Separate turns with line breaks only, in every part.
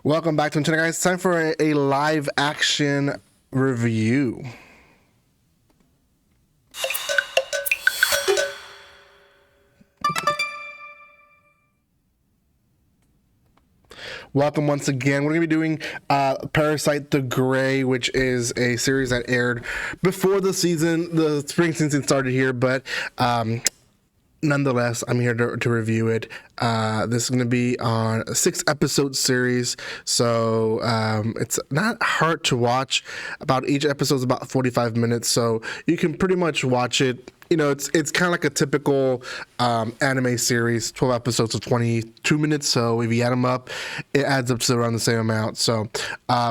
Welcome back to Internet, guys. It's time for a live action review. Welcome once again. We're going to be doing Parasyte the Gray, which is a series that aired before the spring season started here, but nonetheless, I'm here to review it. This is going to be on a 6-episode series, so it's not hard to watch. About each episode is about 45 minutes, so you can pretty much watch it. You know, it's kind of like a typical anime series, 12 episodes of 22 minutes. So if you add them up, it adds up to around the same amount. So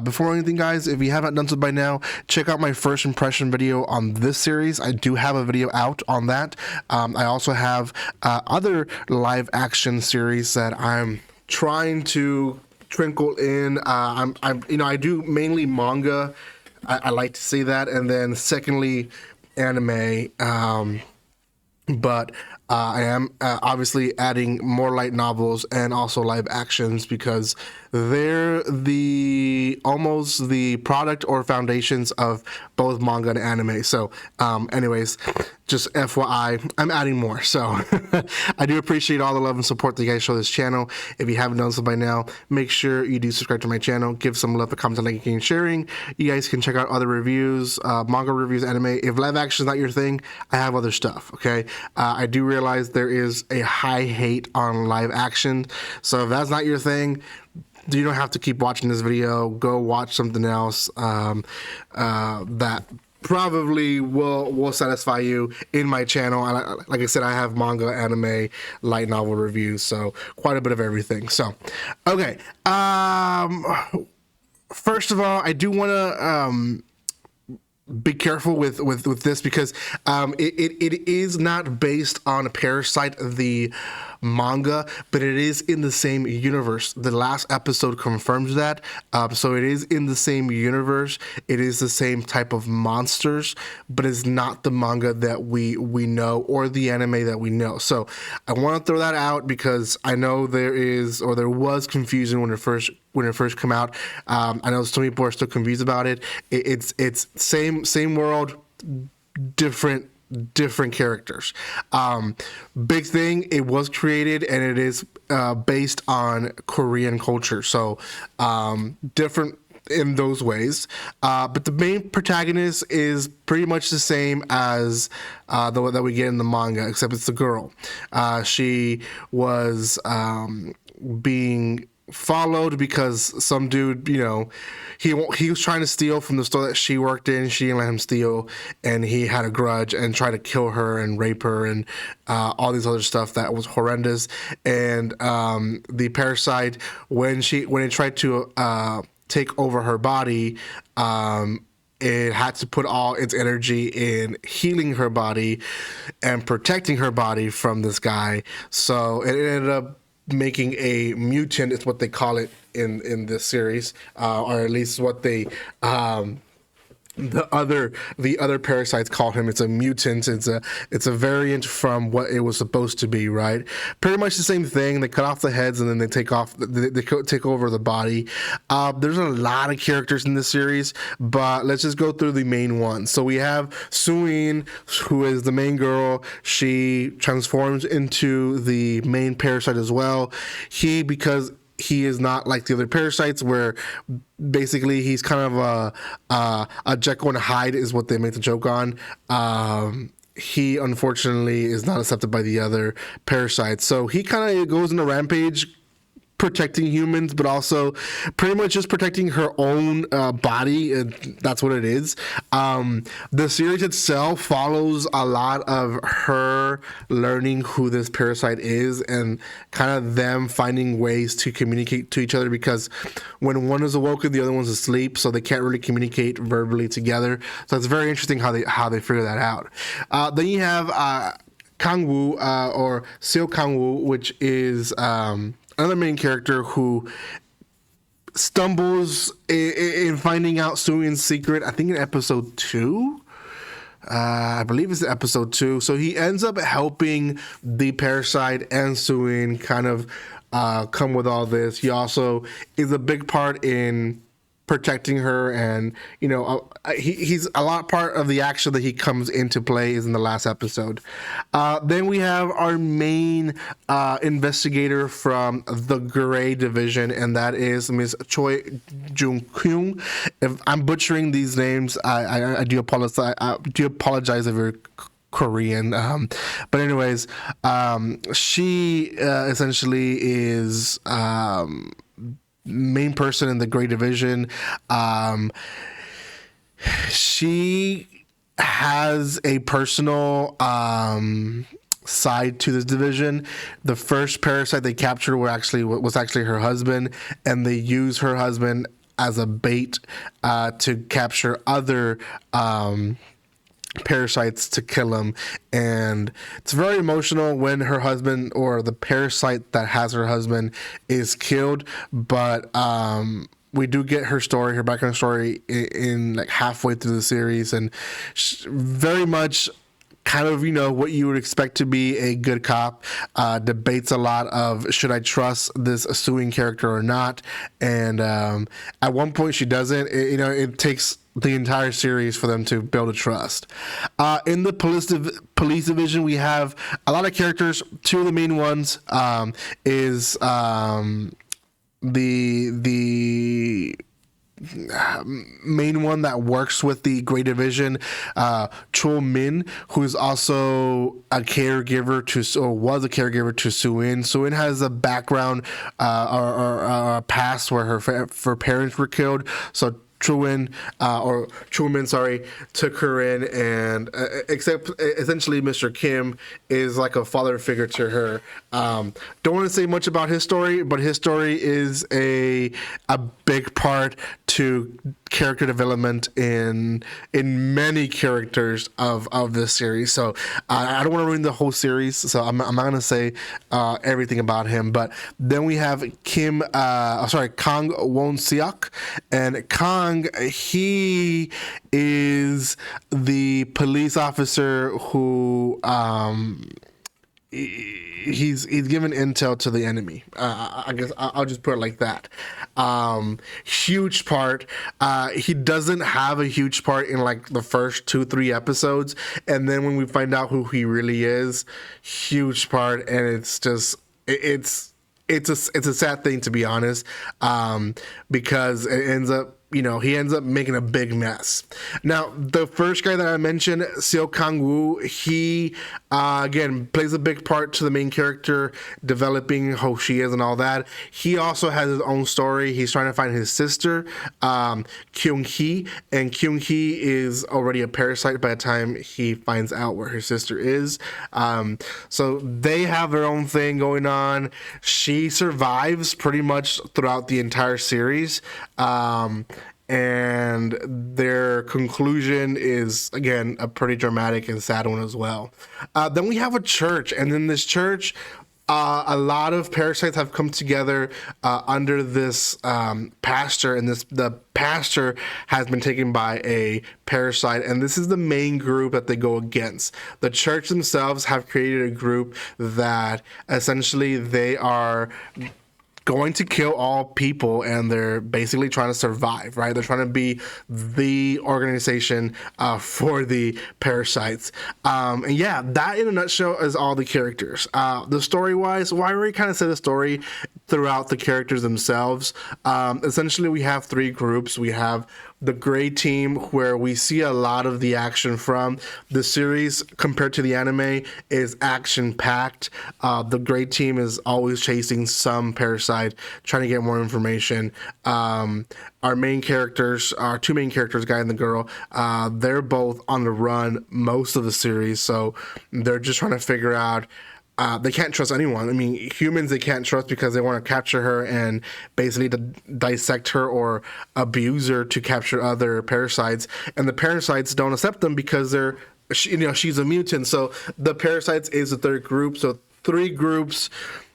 before anything, guys, if you haven't done so by now, check out my first impression video on this series. I do have a video out on that. I also have other live action series that I'm trying to trickle in. I do mainly manga. I like to say that, and then secondly, anime, but I am obviously adding more light novels and also live actions because they're almost the product or foundations of both manga and anime. So anyways, just FYI, I'm adding more. So I do appreciate all the love and support that you guys show this channel. If you haven't done so by now, make sure you do subscribe to my channel, give some love, a comment, liking, and sharing. You guys can check out other reviews, manga reviews, anime. If live action is not your thing, I have other stuff, okay? I do realize there is a high hate on live action. So if that's not your thing, you don't have to keep watching this video. Go watch something else that probably will satisfy you in my channel. Like I said, I have manga, anime, light novel reviews, so quite a bit of everything. So, okay. First of all, I do want to be careful with this because it is not based on Parasyte the manga, but it is in the same universe. The last episode confirms that. So it is in the same universe. It is the same type of monsters, but it's not the manga that we know or the anime that we know. So I want to throw that out because I know there was confusion when it first came out. I know some people are still confused about it. It's same world, different characters. Big thing, it was created and it is based on Korean culture, so different in those ways, but the main protagonist is pretty much the same as the one that we get in the manga, except it's the girl. She was being followed because some dude, you know, he was trying to steal from the store that she worked in. She didn't let him steal, and he had a grudge and tried to kill her and rape her and all these other stuff that was horrendous. And the Parasyte, when it tried to take over her body, it had to put all its energy in healing her body and protecting her body from this guy. So it ended up making a mutant, is what they call it in this series, or at least what they the other Parasytes call him. It's a mutant. It's a variant from what it was supposed to be, right? Pretty much the same thing. They cut off the heads and then they take over the body. There's a lot of characters in this series, but let's just go through the main ones. So we have Suin, who is the main girl. She transforms into the main Parasyte as well. Because he is not like the other Parasytes, where basically he's kind of a Jekyll and Hyde is what they make the joke on. He unfortunately is not accepted by the other Parasytes, so he kind of goes on a rampage, protecting humans, but also pretty much just protecting her own body. That's what it is. The series itself follows a lot of her learning who this Parasyte is and kind of them finding ways to communicate to each other, because when one is awoken, the other one's asleep, so they can't really communicate verbally together. So it's very interesting how they figure that out. Then you have Kangwoo, or Seo Kangwoo, which is another main character who stumbles in finding out Suin's secret, I think in episode 2. I believe it's episode 2. So he ends up helping the Parasyte and Suin kind of come with all this. He also is a big part in protecting her, and he's a lot part of the action that he comes into play is in the last episode. Then we have our main investigator from the Gray Division, and that is Miss Choi Jung Kyung. If I'm butchering these names, I do apologize. I do apologize if you're Korean, but anyways, she essentially is main person in the Gray Division. She has a personal side to this division. The first parasite they captured was actually her husband, and they use her husband as a bait to capture other parasites to kill him. And it's very emotional when her husband, or the parasite that has her husband, is killed. But we do get her story, her background story, in like halfway through the series, and very much kind of what you would expect to be a good cop. Debates a lot of, should I trust this suing character or not? And at one point she doesn't. It takes the entire series for them to build a trust. In the police division, we have a lot of characters. Two of the main ones is the main one that works with the Gray Division, Chul Min, who's also a caregiver was a caregiver to Suin. Suin has a background or a past where her parents were killed, so Chulmin, took her in, and except essentially Mr. Kim is like a father figure to her. Don't want to say much about his story, but his story is a big part to character development in many characters of this series. So I don't want to ruin the whole series, so I'm not going to say everything about him. But then we have Kang Won Seok, and Kang, he is the police officer who he's given intel to the enemy. I guess I'll just put it like that. Huge part. He doesn't have a huge part in like the first 2-3 episodes, and then when we find out who he really is, huge part. And it's just it's a sad thing, to be honest, because it ends up, he ends up making a big mess. Now, the first guy that I mentioned, Seo Kang-woo, he, again, plays a big part to the main character, developing who she is and all that. He also has his own story. He's trying to find his sister, Kyung-hee, and Kyung-hee is already a parasite by the time he finds out where her sister is. So they have their own thing going on. She survives pretty much throughout the entire series. And their conclusion is, again, a pretty dramatic and sad one as well. Then we have a church, and in this church, a lot of parasites have come together under this pastor, and the pastor has been taken by a parasite, and this is the main group that they go against. The church themselves have created a group that essentially they are going to kill all people, and they're basically trying to survive, right? They're trying to be the organization for the parasites. And yeah, that in a nutshell is all the characters. The story-wise, well, I already kind of said the story throughout the characters themselves. Essentially, we have 3 groups. We have the Gray team, where we see a lot of the action from. The series, compared to the anime, is action-packed. The Gray team is always chasing some parasite, trying to get more information. Our main characters, our 2 main characters, guy and the girl, they're both on the run most of the series, so they're just trying to figure out. They can't trust anyone. I mean, humans they can't trust because they want to capture her and basically to dissect her or abuse her to capture other parasites. And the parasites don't accept them because she's a mutant. So the parasites is the 3rd group. So 3 groups,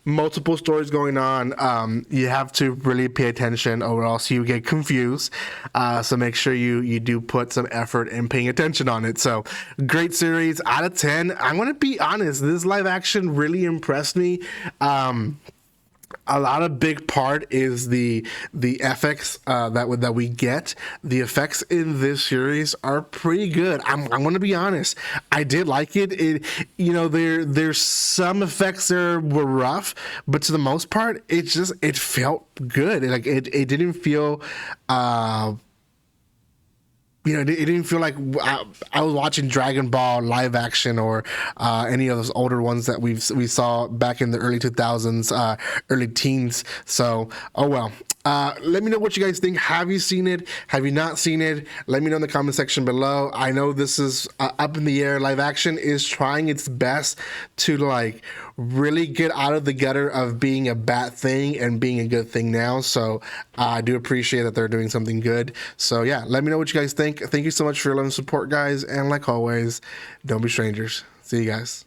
multiple stories going on. You have to really pay attention, or else you get confused. So make sure you do put some effort in paying attention on it. So great series, out of 10. I'm gonna be honest, this live action really impressed me. A lot of big part is the FX that we get. The effects in this series are pretty good. I'm gonna be honest. I did like it. There's some effects there were rough, but to the most part, it felt good. It didn't feel. It didn't feel like I was watching Dragon Ball live action or any of those older ones that we saw back in the early 2000s, early teens. So, oh well. Let me know what you guys think. Have you seen it? Have you not seen it? Let me know in the comment section below. I know this is up in the air. Live action is trying its best to like really get out of the gutter of being a bad thing and being a good thing now. So I do appreciate that they're doing something good. So yeah, let me know what you guys think. Thank you so much for your love and support, guys. And like always, don't be strangers. See you guys.